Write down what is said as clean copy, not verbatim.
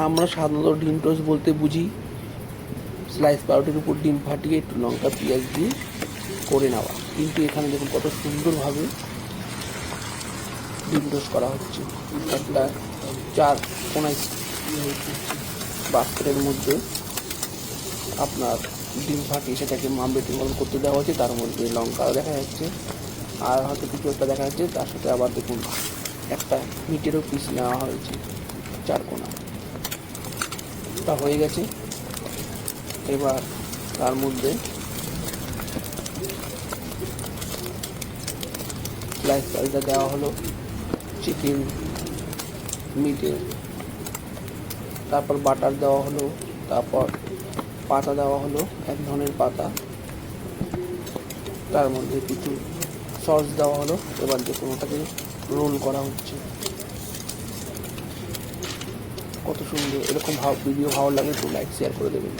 আমরা সাধারণত ডিম টোস্ট বলতে বুঝি স্লাইস পাউরুটির উপর ডিম ফাটিয়ে একটু লঙ্কা পেঁয়াজ দিয়ে করে নেওয়া, কিন্তু এখানে দেখুন কত সুন্দরভাবে ডিম টোস্ট করা হচ্ছে। একটা চার কোনায় বাস্কেটের মধ্যে আপনার ডিম ফাটিয়ে সেটাকে মামলেটের মতন করতে দেওয়া হচ্ছে, তার মধ্যে লঙ্কা দেখা যাচ্ছে আর হয়তো কিছু একটা দেখা যাচ্ছে, তার সাথে আবার দেখুন একটা মিটেরও পিস নেওয়া হয়েছে চার কোনা। তা হয়ে গেছে। এবার তার মধ্যে স্লাইস পাউরুটিটা দেওয়া হলো, চিকেন মিটের, তারপর বাটার দেওয়া হলো, তারপর পাতা দেওয়া হলো, এক ধরনের পাতা, তার মধ্যে কিছু সস দেওয়া হলো। এবার দেখুন ওটাকে রোল করা হচ্ছে। কত সুন্দর! এরকম ভিডিও ভালো লাগে একটু লাইক শেয়ার করে দেবেন।